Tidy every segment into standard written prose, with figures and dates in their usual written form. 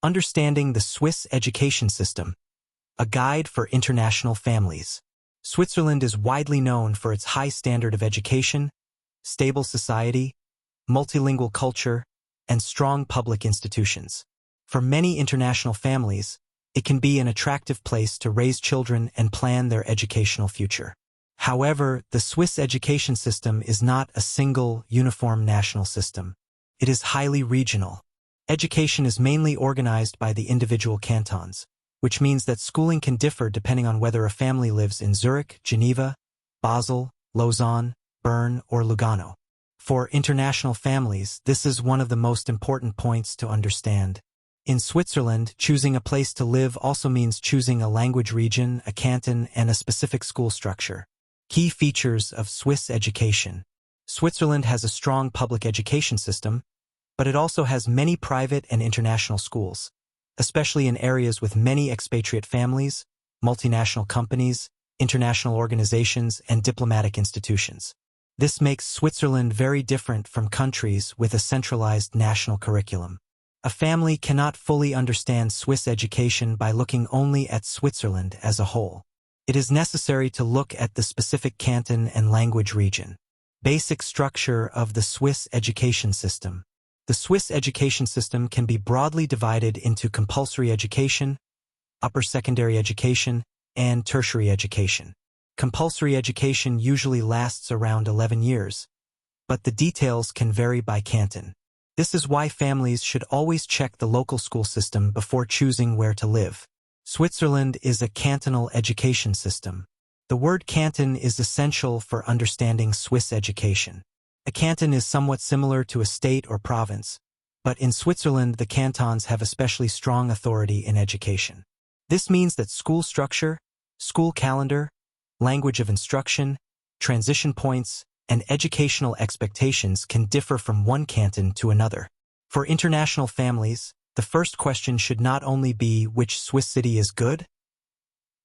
Understanding the Swiss Education System, a guide for international families. Switzerland is widely known for its high standard of education, stable society, multilingual culture, and strong public institutions. For many international families, it can be an attractive place to raise children and plan their educational future. However, the Swiss education system is not a single, uniform national system. It is highly regional. Education is mainly organized by the individual cantons, which means that schooling can differ depending on whether a family lives in Zurich, Geneva, Basel, Lausanne, Bern, or Lugano. For international families, this is one of the most important points to understand. In Switzerland, choosing a place to live also means choosing a language region, a canton, and a specific school structure. Key features of Swiss education. Switzerland has a strong public education system, but it also has many private and international schools, especially in areas with many expatriate families, multinational companies, international organizations, and diplomatic institutions. This makes Switzerland very different from countries with a centralized national curriculum. A family cannot fully understand Swiss education by looking only at Switzerland as a whole. It is necessary to look at the specific canton and language region. Basic structure of the Swiss education system. The Swiss education system can be broadly divided into compulsory education, upper secondary education, and tertiary education. Compulsory education usually lasts around 11 years, but the details can vary by canton. This is why families should always check the local school system before choosing where to live. Switzerland is a cantonal education system. The word canton is essential for understanding Swiss education. A canton is somewhat similar to a state or province, but in Switzerland the cantons have especially strong authority in education. This means that school structure, school calendar, language of instruction, transition points, and educational expectations can differ from one canton to another. For international families, the first question should not only be which Swiss city is good,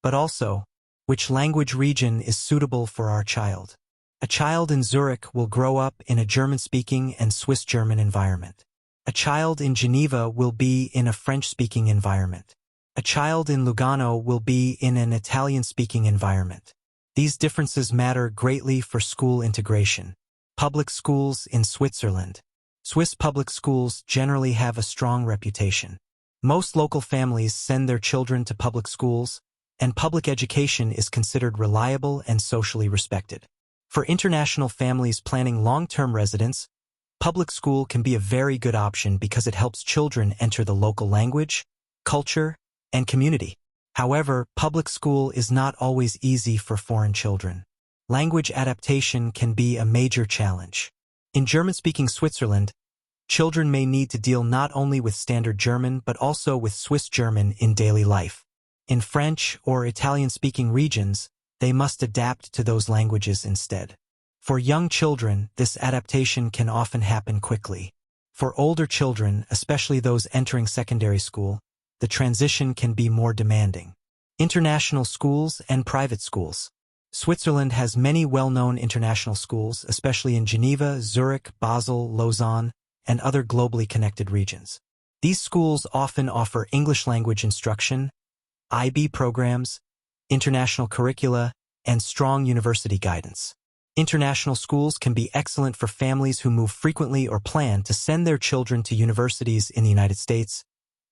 but also which language region is suitable for our child. A child in Zurich will grow up in a German-speaking and Swiss-German environment. A child in Geneva will be in a French-speaking environment. A child in Lugano will be in an Italian-speaking environment. These differences matter greatly for school integration. Public schools in Switzerland. Swiss public schools generally have a strong reputation. Most local families send their children to public schools, and public education is considered reliable and socially respected. For international families planning long-term residence, public school can be a very good option because it helps children enter the local language, culture, and community. However, public school is not always easy for foreign children. Language adaptation can be a major challenge. In German-speaking Switzerland, children may need to deal not only with standard German but also with Swiss German in daily life. In French or Italian-speaking regions, they must adapt to those languages instead. For young children, this adaptation can often happen quickly. For older children, especially those entering secondary school, the transition can be more demanding. International schools and private schools. Switzerland has many well-known international schools, especially in Geneva, Zurich, Basel, Lausanne, and other globally connected regions. These schools often offer English language instruction, IB programs, international curricula, and strong university guidance. International schools can be excellent for families who move frequently or plan to send their children to universities in the United States,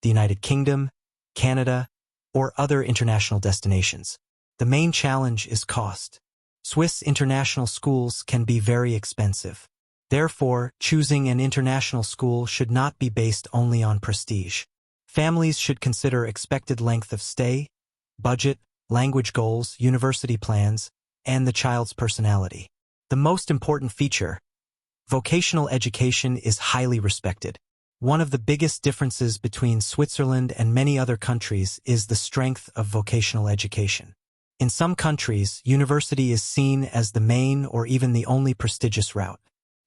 the United Kingdom, Canada, or other international destinations. The main challenge is cost. Swiss international schools can be very expensive. Therefore, choosing an international school should not be based only on prestige. Families should consider expected length of stay, budget, language goals, university plans, and the child's personality. The most important feature, vocational education is highly respected. One of the biggest differences between Switzerland and many other countries is the strength of vocational education. In some countries, university is seen as the main or even the only prestigious route.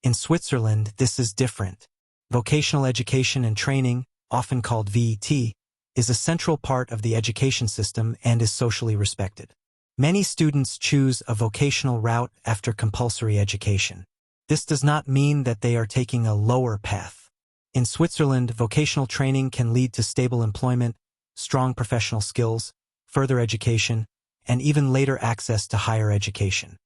In Switzerland, this is different. Vocational education and training, often called VET, is a central part of the education system and is socially respected. Many students choose a vocational route after compulsory education. This does not mean that they are taking a lower path. In Switzerland, vocational training can lead to stable employment, strong professional skills, further education, and even later access to higher education.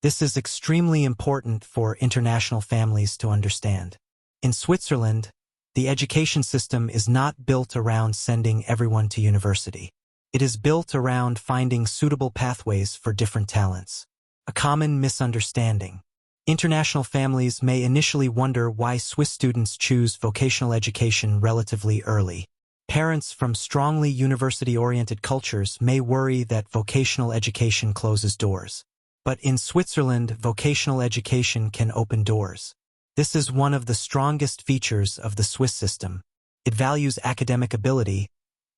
This is extremely important for international families to understand. In Switzerland, the education system is not built around sending everyone to university. It is built around finding suitable pathways for different talents. A common misunderstanding. International families may initially wonder why Swiss students choose vocational education relatively early. Parents from strongly university-oriented cultures may worry that vocational education closes doors. But in Switzerland, vocational education can open doors. This is one of the strongest features of the Swiss system. It values academic ability,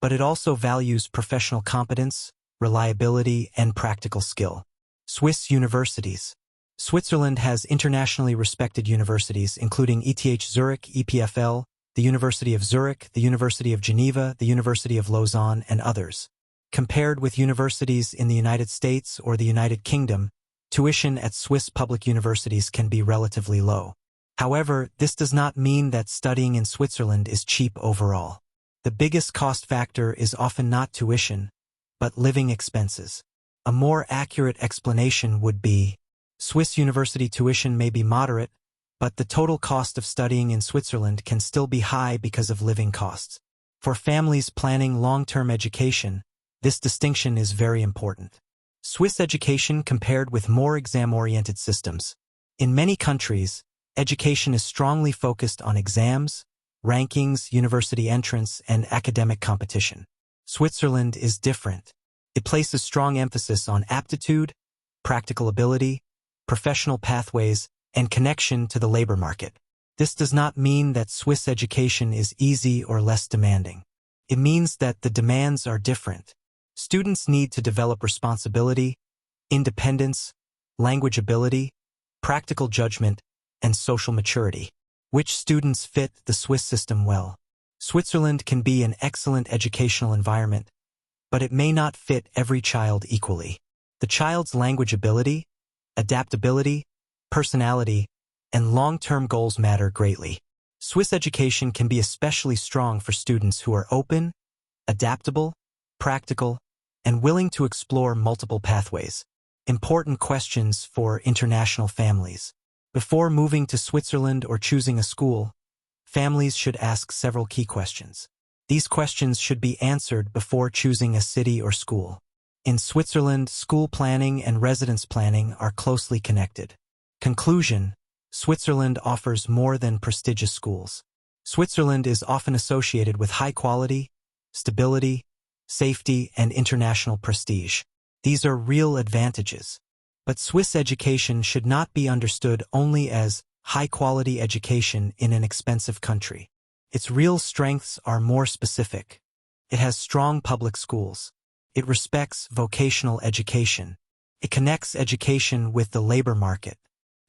but it also values professional competence, reliability, and practical skill. Swiss universities. Switzerland has internationally respected universities, including ETH Zurich, EPFL, the University of Zurich, the University of Geneva, the University of Lausanne, and others. Compared with universities in the United States or the United Kingdom, tuition at Swiss public universities can be relatively low. However, this does not mean that studying in Switzerland is cheap overall. The biggest cost factor is often not tuition, but living expenses. A more accurate explanation would be, Swiss university tuition may be moderate, but the total cost of studying in Switzerland can still be high because of living costs. For families planning long-term education, this distinction is very important. Swiss education compared with more exam-oriented systems. In many countries, education is strongly focused on exams, rankings, university entrance, and academic competition. Switzerland is different. It places strong emphasis on aptitude, practical ability, professional pathways, and connection to the labor market. This does not mean that Swiss education is easy or less demanding. It means that the demands are different. Students need to develop responsibility, independence, language ability, practical judgment, and social maturity. Which students fit the Swiss system well? Switzerland can be an excellent educational environment, but it may not fit every child equally. The child's language ability, adaptability, personality, and long-term goals matter greatly. Swiss education can be especially strong for students who are open, adaptable, practical, and willing to explore multiple pathways. Important questions for international families. Before moving to Switzerland or choosing a school, families should ask several key questions. These questions should be answered before choosing a city or school. In Switzerland, school planning and residence planning are closely connected. Conclusion: Switzerland offers more than prestigious schools. Switzerland is often associated with high quality, stability, safety, and international prestige. These are real advantages. But Swiss education should not be understood only as high-quality education in an expensive country. Its real strengths are more specific. It has strong public schools. It respects vocational education. It connects education with the labor market.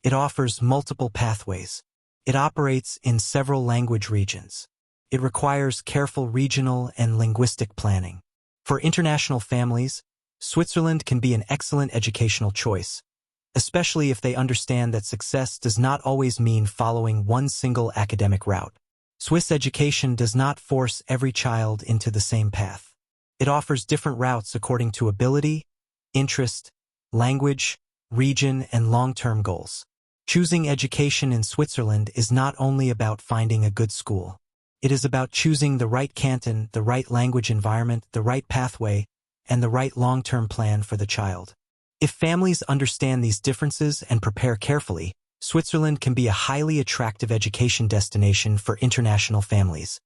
It offers multiple pathways. It operates in several language regions. It requires careful regional and linguistic planning. For international families, Switzerland can be an excellent educational choice, especially if they understand that success does not always mean following one single academic route. Swiss education does not force every child into the same path. It offers different routes according to ability, interest, language, region, and long-term goals. Choosing education in Switzerland is not only about finding a good school. It is about choosing the right canton, the right language environment, the right pathway, and the right long-term plan for the child. If families understand these differences and prepare carefully, Switzerland can be a highly attractive education destination for international families.